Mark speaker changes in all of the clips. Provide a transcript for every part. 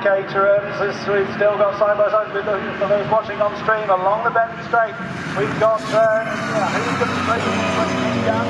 Speaker 1: Caterhams, we've still got side by side with for those watching on stream along the Bentley Straight. We've got who's going to straight down.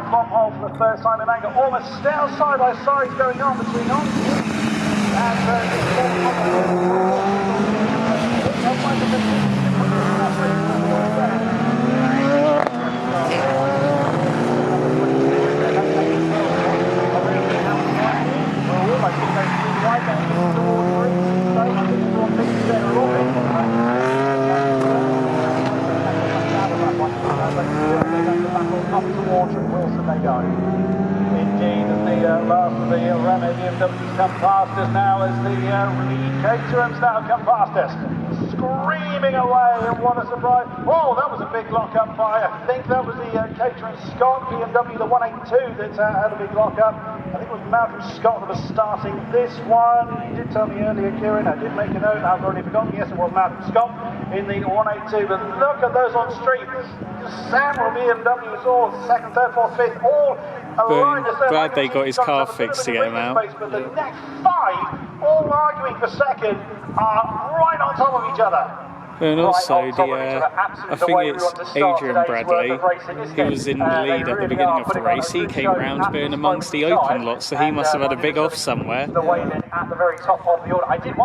Speaker 1: From hole for the first time in anger, almost still side by side going on between on and Indeed, the last of the Ramair BMWs come past us now as the Caterhams now come past us. Screaming away, and what a surprise. Oh, that was a big lock-up by, I think that was the Caterham Scott BMW, the 182 that had a big lock-up. I think it was Malcolm Scott that was starting this one. You did tell me earlier, Kieran, I did make a note, I've already forgotten. Yes, it was Malcolm Scott in the 182, but look at those on street. Several BMWs, all second, third, fourth, fifth, all aligned.
Speaker 2: Glad they got his car fixed to get him out.
Speaker 1: But the next five, all arguing for second, are right on top of each other.
Speaker 2: And also, I think it's Adrian Bradley, who was in the lead at the beginning of the race. He came round being amongst the open lot, so he must have had a big off somewhere.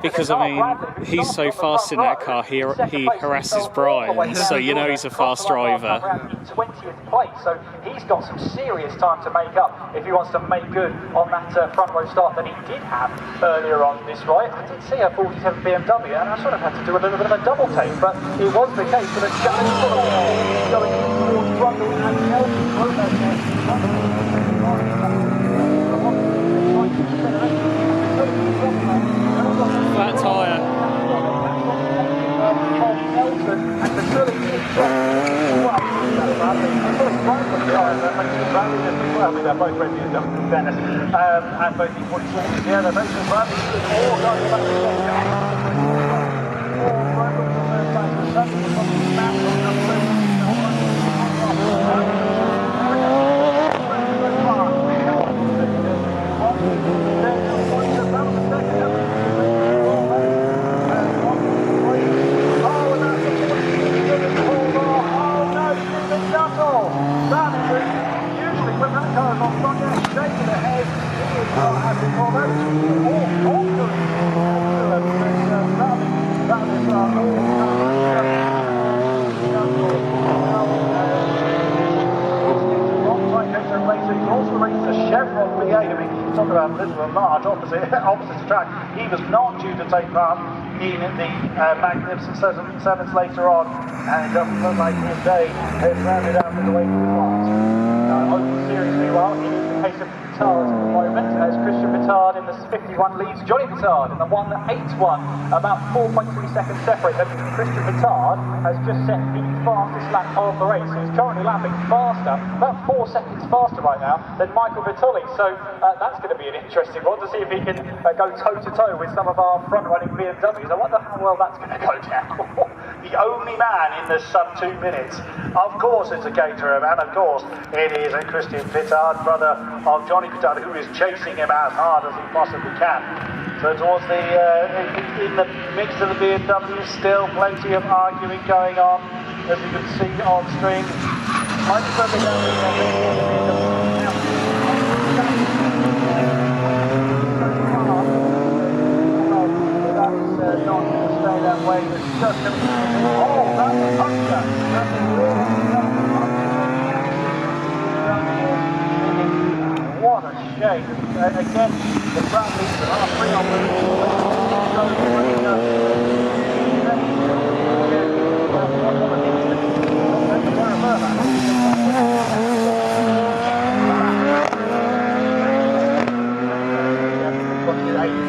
Speaker 2: Because, I mean, he's so fast in that car, he harasses Brian, so you know he's a fast driver.
Speaker 3: 20th place, so he's got some serious time to make up if he wants to make good on that front row start that he did have earlier on this right. I did see a 47 BMW, and I sort of had to do a little bit of a double take. But it was the case for the challenge going towards Brundle and Nelson.
Speaker 2: Flat tyre.
Speaker 1: They're both ready to jump to Venice. And both these 44s, yeah, they're both all going back to opposite track. He was not due to take part in the Magnificent Sevens later on, and it doesn't look like his day has rounded out in the way he wants. Open series meanwhile, it is the case of Petard at the moment, as Christian Petard in the 51 leads Johnny Petard in the 181, about 4.3 seconds separate. And Christian Petard has just set the fastest lap of the race. He's currently lapping faster, about 4 seconds faster right now than Michael Vitulli. So that's going to be an interesting one to see if he can go toe-to-toe with some of our front-running BMWs. I wonder how well that's going to go down. The only man in the sub-2 minutes. Of course it's a Caterham, and of course it is a Christian Petard, brother of Johnny Petard, who is chasing him as hard as he possibly can. So towards the, in the mix of the BMW, still plenty of arguing going on, as you can see on screen. Might be further down that's not going to stay that way, it's just going to be, oh, that's a puncher. That's a what a shame. Again, the Bradleys are free on the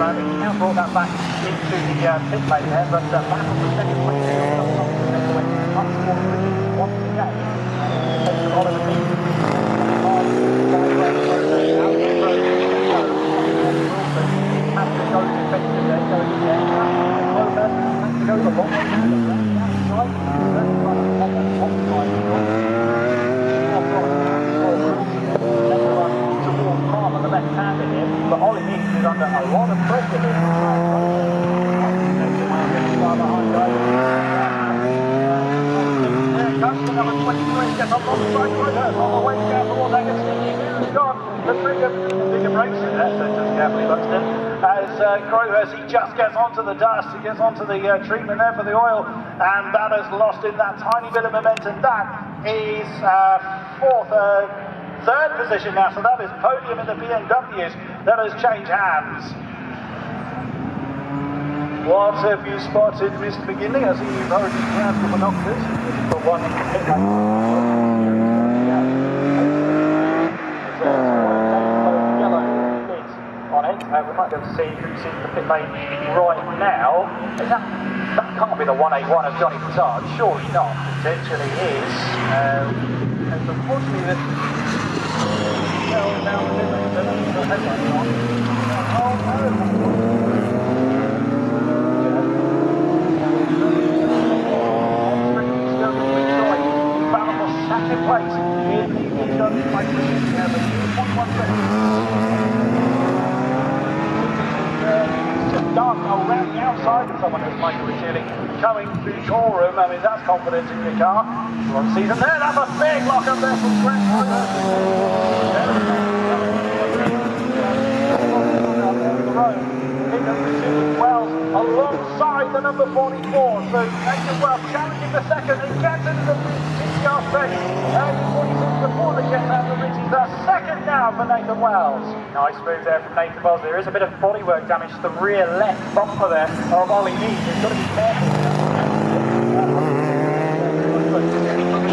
Speaker 1: Now brought that back into the pit lane there, but back on the second place, much more once again. It takes a lot of the comes on the side of Crowhurst on the way down towards Agostini. Who's gone? The bigger breaks in there, so just carefully Buxton. As Crowhurst, he just gets onto the dust, he gets onto the treatment there for the oil, and that has lost in that tiny bit of momentum. That is third position now, so that is podium in the BMWs. That has changed hands. What have you spotted, Mr. McGinley? I see you've already grabbed the binoculars. But one in the pit lane. Yellow lid on it. We might be able to see the pit lane right now. That can't be the 181 of Johnny Petard. Surely not. Potentially is. And unfortunately, the now the headlights on. Oh no! Second place in the BMW bike racing. Just dark around the outside of someone as Michael Ricciardi coming through the showroom. I mean, that's confidence in your car. One season there, that's a big lock up there from Grant. Wells alongside the number 44. So Nathan Wells challenging the second and gets into the PCR space. 46 before they get out the Ritchie's. The second now for Nathan Wells. Nice move there from Nathan Wells. There is a bit of bodywork damage to the rear left bumper there of Ollie Neves. He's got to be careful.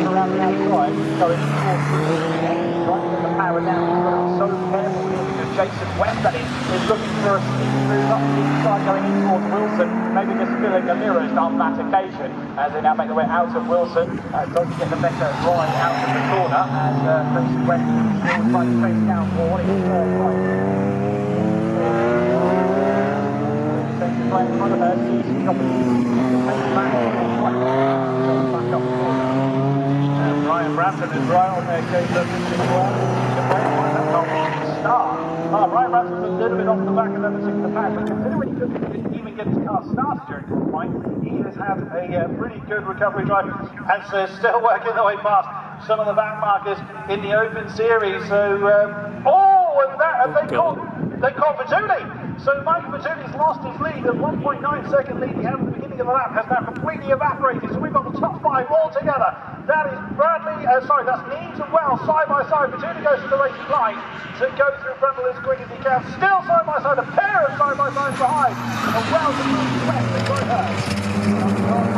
Speaker 1: Around the outside, going trying to get the power down. He's got to be so careful because Jason West, that is looking for a steep move up the inside going in towards Wilson, maybe just filling the mirrors on that occasion as they now make their way out of Wilson. Doesn't get the better ride out of the corner as Jason West still trying to chase down for what is third place. Right in front of her, sees the opportunity to take it back up the corner. Ryan Brampton is right on their case up in the corner. Ryan Brampton's a little bit off the back of that particular pack, but considering he couldn't even get his car started during this point, he has had a pretty good recovery drive and so still working their way past some of the back markers in the Open Series. So, they caught Bertulli. So Mike Bertulli's lost his lead. The 1.9 second lead he had at the beginning of the lap has now completely evaporated. So we've got the top five all together. That is that's Neves and Wells side by side. Bertulli goes to the racing line to go through Brundle as quick as he can. Still side by side, a pair of side by sides behind. And Wells and West are going hurt.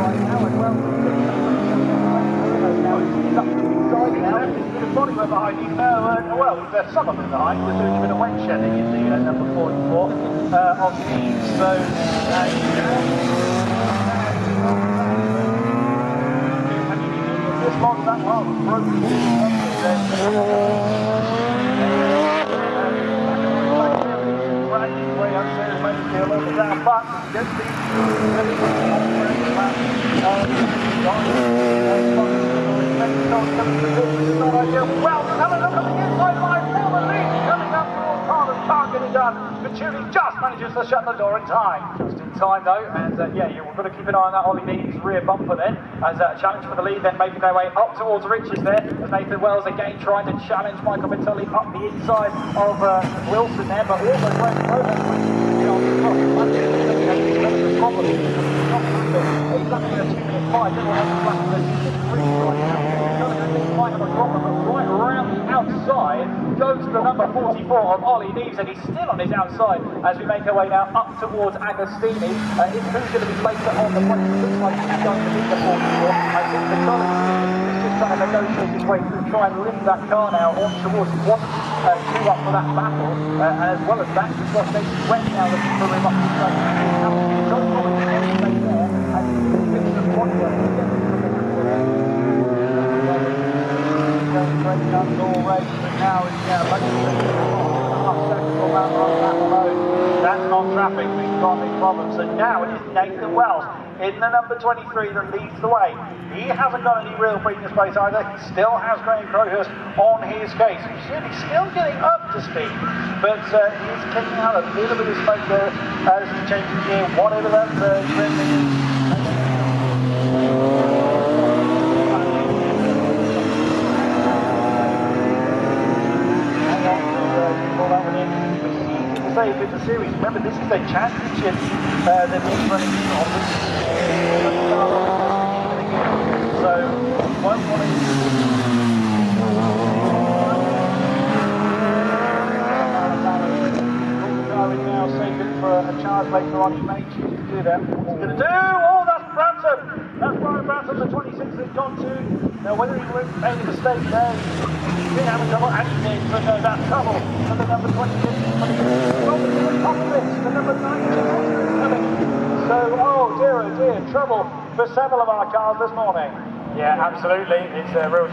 Speaker 1: Right now, and Wells now he's up to the inside now. His body went behind him. There's some of them behind. We're doing a bit of weight shedding in the number 44 of Neves. So, this long, that long, broken. Way upstairs, maybe a little bit down, but gets the well, have a look at the inside line for the lead, coming up towards Carlos, can't get it done. Bertulli just manages to shut the door in time. Just in time though, and we've got to keep an eye on that Ollie Neves rear bumper then, as a challenge for the lead, then making their way up towards Riches there, as Nathan Wells again trying to challenge Michael Bertulli up the inside of Wilson there, but also trying to throw that problem. He's up in a 2.5, didn't want to flash the 2.3 right now. Might have a problem, but right around the outside goes the number 44 of Ollie Neves, and he's still on his outside as we make our way now up towards Agostini. Who's going to be placed on the point? It looks like he's going to be the 44. I think the is just trying to negotiate his way through, try and lift that car now on towards him. Wasn't queue up for that battle, and as well as that, we've got Nathan West now looking for him up the side. John Collins is going to stay there, and he's going to point where he's getting from the great guns all race, but now it's that's not traffic, we've got big problems. So now it is Nathan Wells in the number 23 that leads the way. He hasn't got any real breathing space either. He still has Graham Crowhurst on his case. He's really still getting up to speed, but he's taking out a little bit of space there as he changes gear, whatever that trend is. save in the series. Remember, this is a championship that he's running on. So, won't want to... now saving for a charge later on. He may choose to do that. What's he going to do? Oh, that's Branson! That's Brian Branson, the 26 has gone to. Now, whether he made a mistake there, he didn't have a double, and he did, but no, that's trouble. And the number 26 is coming in. Over to the top of this, the number 9 is coming. So, oh dear, trouble for several of our cars this morning.
Speaker 3: Yeah, absolutely. It's a real shame.